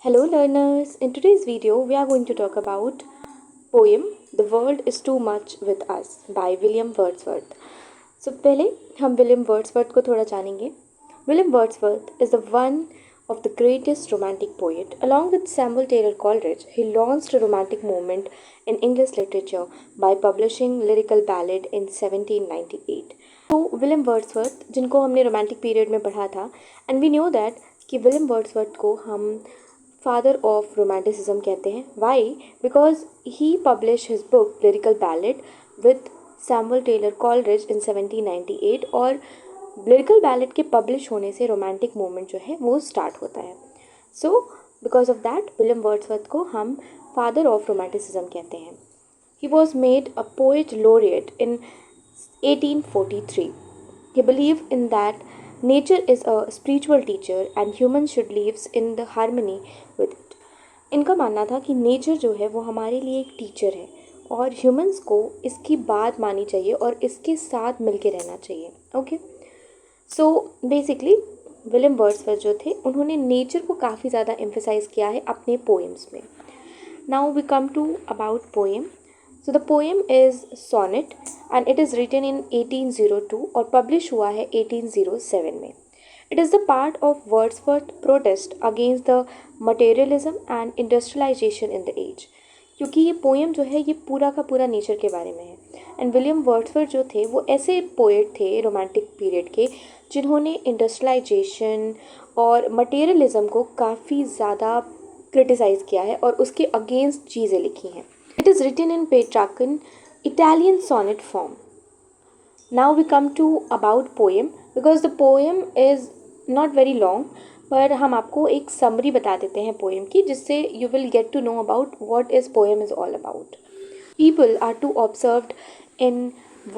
Hello learners, in today's video we are going to talk about poem The World is Too Much with Us by William Wordsworth. So पहले हम William Wordsworth को थोड़ा जानेंगे. William Wordsworth is the one of the greatest romantic poet. Along with Samuel Taylor Coleridge, he launched a romantic movement in English literature by publishing Lyrical Ballad in 1798. तो William Wordsworth जिनको हमने romantic period में पढ़ा था, and we knew that कि William Wordsworth को हम father of romanticism कहते हैं. Why? Because he publish his book lyrical ballad with Samuel Taylor Coleridge in 1798 और लिरिकल बैलेड के पब्लिश होने से रोमांटिक मूवमेंट जो है वो स्टार्ट होता है. So because of that William Wordsworth को हम फादर ऑफ रोमांटिसिज्म कहते हैं. He was made a poet laureate in 1843. He believed in that nature is a spiritual teacher and humans should live in the harmony with it. इनका मानना था कि nature जो है वो हमारे लिए एक टीचर है और ह्यूमंस को इसकी बात माननी चाहिए और इसके साथ मिलके रहना चाहिए. Okay, so basically William Wordsworth जो थे उन्होंने नेचर को काफ़ी ज़्यादा एम्फेसाइज किया है अपने पोएम्स में. Now we come to about poem. So the poem is sonnet and it is written in 1802 और publish हुआ है 1807 में. It is the part of Wordsworth protest against the materialism and industrialization in the age. क्योंकि ये poem जो है ये पूरा का पूरा नेचर के बारे में है. एंड विलियम वर्ड्सवर्थ जो थे वो ऐसे पोएट थे रोमांटिक पीरियड के जिन्होंने इंडस्ट्रियलाइजेशन और मटेरियलिज्म को काफ़ी ज़्यादा क्रिटिसाइज़ किया है और उसके अगेंस्ट चीज़ें लिखी हैं. It is written in Petrarchan Italian sonnet form. Now we come to about poem because the poem is not very long, पर हम आपको एक समरी बता देते हैं पोएम की जिससे you will get to know about what is poem is all about. People are too absorbed in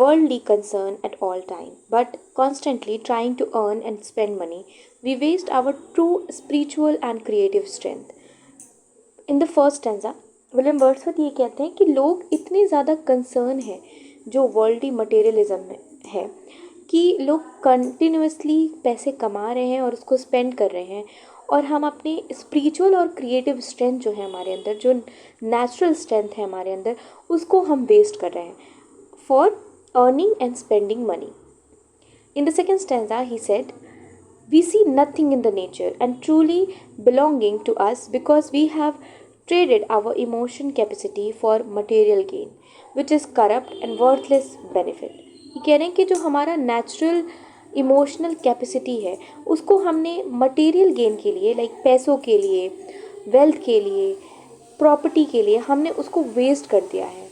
worldly concern at all time, but constantly trying to earn and spend money, we waste our true spiritual and creative strength. In the first stanza, William Wordsworth ये कहते हैं कि लोग इतने ज़्यादा concern हैं जो worldly materialism में है कि लोग कंटिन्यूसली पैसे कमा रहे हैं और उसको स्पेंड कर रहे हैं और हम अपने स्पिरिचुअल और क्रिएटिव स्ट्रेंथ जो है हमारे अंदर, जो नेचुरल स्ट्रेंथ है हमारे अंदर, उसको हम वेस्ट कर रहे हैं for earning and spending money. In the second stanza he said, we see nothing in the nature and truly belonging to us because we have traded our emotion capacity for material gain, which is corrupt and worthless benefit. ये कह रहे हैं कि जो हमारा natural emotional capacity है उसको हमने मटेरियल गेन के लिए, लाइक पैसों के लिए, वेल्थ के लिए, प्रॉपर्टी के लिए हमने उसको वेस्ट कर दिया है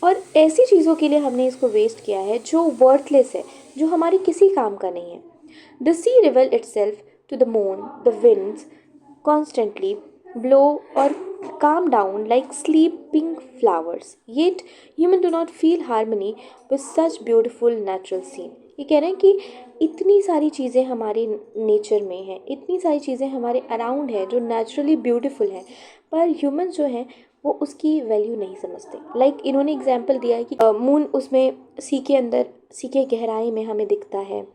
और ऐसी चीज़ों के लिए हमने इसको वेस्ट किया है जो वर्थलेस है, जो हमारी किसी काम का नहीं है. The sea reveals itself to the moon, the winds constantly blow or calm down like sleeping flowers. Yet human do not feel harmony with such beautiful natural scene. ये कह रहे हैं कि इतनी सारी चीज़ें हमारे नेचर में हैं, इतनी सारी चीज़ें हमारे अराउंड हैं जो नेचुरली ब्यूटीफुल हैं, पर ह्यूमंस जो हैं वो उसकी वैल्यू नहीं समझते. लाइक इन्होंने एग्जांपल दिया है कि मून उसमें सी के अंदर, सी के गहराई में हमें दिखता है,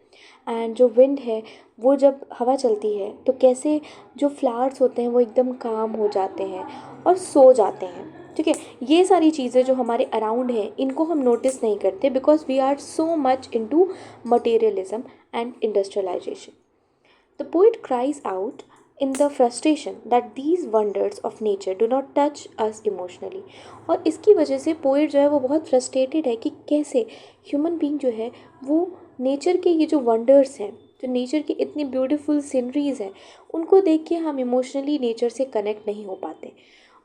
एंड जो विंड है वो जब हवा चलती है तो कैसे जो फ्लावर्स होते हैं वो एकदम काम हो जाते हैं और सो जाते हैं. ठीक है, ये सारी चीज़ें जो हमारे अराउंड हैं इनको हम नोटिस नहीं करते because we are so much into materialism and industrialisation. The poet cries out in the frustration that these wonders of nature do not touch us emotionally. और इसकी वजह से पोएट जो है वो बहुत फ्रस्ट्रेटेड है कि कैसे ह्यूमन बीइंग जो है वो नेचर के ये जो वंडर्स हैं, जो नेचर की इतनी ब्यूटीफुल सीनरीज हैं, उनको देख के हम इमोशनली नेचर से कनेक्ट नहीं हो पाते.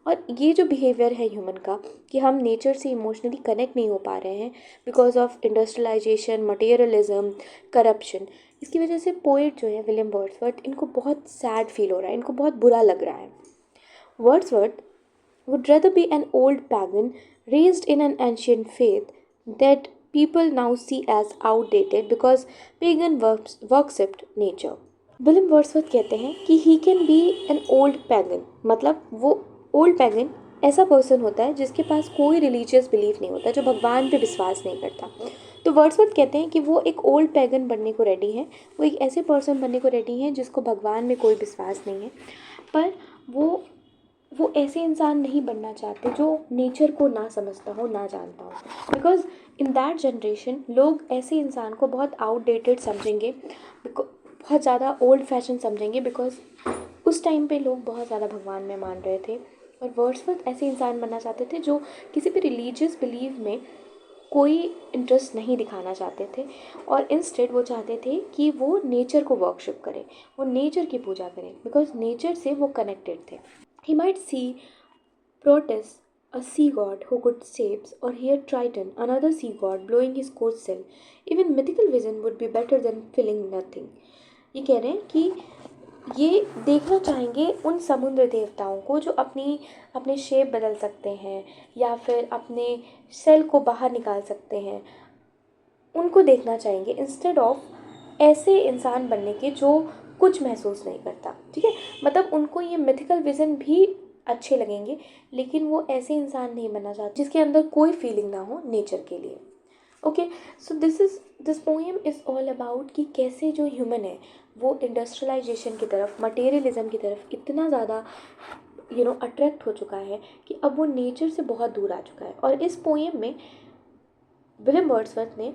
और ये जो बिहेवियर है ह्यूमन का कि हम नेचर से इमोशनली कनेक्ट नहीं हो पा रहे हैं because of industrialisation, materialism, corruption, इसकी वजह से पोएट जो है विलियम वर्ड्सवर्थ, इनको बहुत सैड फील हो रहा है, इनको बहुत बुरा लग रहा है. Wordsworth would rather be an old pagan raised in an ancient faith that people now see as outdated because pagan worshipped nature. William Wordsworth कहते हैं कि he can be an old pagan, मतलब वो ओल्ड पैगन ऐसा person होता है जिसके पास कोई रिलीजियस बिलीफ नहीं होता, जो भगवान पे विश्वास नहीं करता. तो वर्ड्सवर्थ कहते हैं कि वो एक ओल्ड पैगन बनने को रेडी है, वो एक ऐसे पर्सन बनने को रेडी हैं जिसको भगवान में कोई विश्वास नहीं है, पर वो वो ऐसे इंसान नहीं बनना चाहते जो नेचर को ना समझता हो, ना जानता हो। बिकॉज इन दैट जनरेशन लोग ऐसे इंसान को बहुत आउटडेटेड समझेंगे, बहुत ज़्यादा ओल्ड फैशन समझेंगे, बिकॉज उस टाइम पे लोग बहुत ज़्यादा भगवान में मान रहे थे। और वर्ड्सवर्थ ऐसे इंसान बनना चाहते थे जो किसी भी रिलीजियस बिलीव में कोई इंटरेस्ट नहीं दिखाना चाहते थे, और इंस्टेड वो चाहते थे कि वो नेचर को वर्कशिप करें, वो नेचर की पूजा करें, बिकॉज नेचर से वो कनेक्टेड थे। He might see Proteus, a sea god who could shapes, or hear Triton, another sea god, blowing his coach sail. Even mythical vision would be better than feeling nothing. ये कह रहे हैं कि ये देखना चाहेंगे उन समुद्र देवताओं को जो अपने शेप बदल सकते हैं या फिर अपने सेल को बाहर निकाल सकते हैं, उनको देखना चाहेंगे इंस्टेड ऑफ ऐसे इंसान बनने के जो कुछ महसूस नहीं करता। ठीक है, मतलब उनको ये मिथिकल विजन भी अच्छे लगेंगे, लेकिन वो ऐसे इंसान नहीं बनना चाहते जिसके अंदर कोई फीलिंग ना हो नेचर के लिए। Okay, so this poem is all about कि कैसे जो ह्यूमन है वो इंडस्ट्रियलाइजेशन की तरफ, मटेरियलिज्म की तरफ इतना ज़्यादा अट्रैक्ट हो चुका है कि अब वो नेचर से बहुत दूर आ चुका है। और इस पोएम में विलियम वर्ड्सवर्थ ने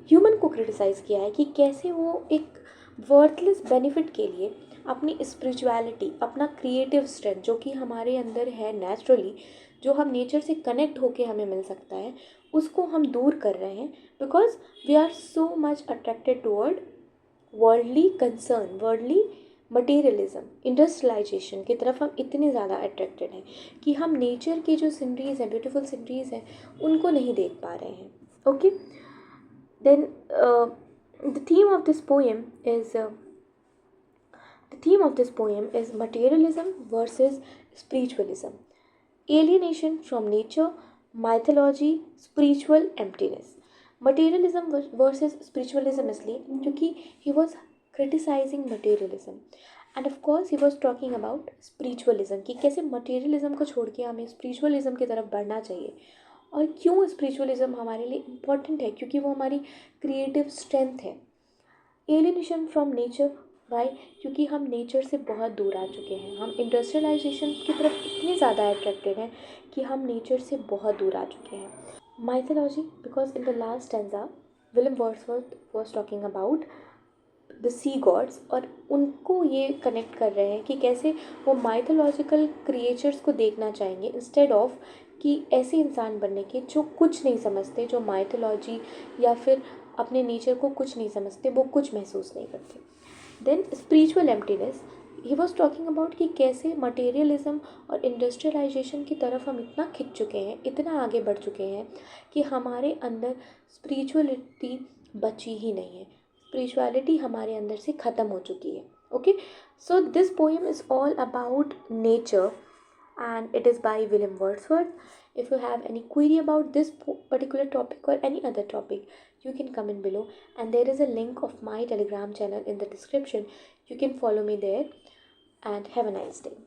ह्यूमन को क्रिटिसाइज़ किया है कि कैसे वो एक वर्थलेस बेनिफिट के लिए अपनी स्पिरिचुअलिटी, अपना क्रिएटिव स्ट्रेंथ जो कि हमारे अंदर है नेचुरली, जो हम नेचर से कनेक्ट होके हमें मिल सकता है, उसको हम दूर कर रहे हैं, because we are so much attracted toward worldly concern, worldly materialism, industrialisation की तरफ हम इतने ज़्यादा अट्रैक्टेड हैं कि हम नेचर की जो सीनरीज़ हैं, ब्यूटीफुल सीनरीज़ हैं, उनको नहीं देख पा रहे हैं। Okay, then the theme of this poem is The theme of this poem is materialism versus spiritualism, alienation from nature, mythology, spiritual emptiness. Materialism versus spiritualism इसलिए क्योंकि he was criticizing materialism, and of course he was talking about spiritualism कि कैसे materialism को छोड़ के हमें spiritualism की तरफ बढ़ना चाहिए। और क्यों spiritualism हमारे लिए important है, क्योंकि वो हमारी creative strength है। एलिनेशन फ्रॉम नेचर, वाई, क्योंकि हम नेचर से बहुत दूर आ चुके हैं, हम इंडस्ट्रियलाइजेशन की तरफ इतने ज़्यादा अट्रैक्टेड हैं कि हम नेचर से बहुत दूर आ चुके हैं। Mythology, because in the last stanza William Wordsworth was talking about the sea gods, और उनको ये कनेक्ट कर रहे हैं कि कैसे वो माइथोलॉजिकल क्रिएचर्स को देखना चाहेंगे इंस्टेड ऑफ कि ऐसे इंसान बनने के जो कुछ नहीं समझते, जो माइथोलॉजी या फिर अपने नेचर को कुछ नहीं समझते, वो कुछ महसूस नहीं करते। Then spiritual emptiness, he was talking about कि कैसे मटेरियलिज्म और इंडस्ट्रियलाइजेशन की तरफ हम इतना खिंच चुके हैं, इतना आगे बढ़ चुके हैं कि हमारे अंदर स्पिरिचुअलिटी बची ही नहीं है, स्पिरिचुअलिटी हमारे अंदर से ख़त्म हो चुकी है। Okay, so this poem is all about nature and it is by William Wordsworth. If you have any query about this particular topic or any other topic, you can comment below, and there is a link of my Telegram channel in the description. You can follow me there, and have a nice day.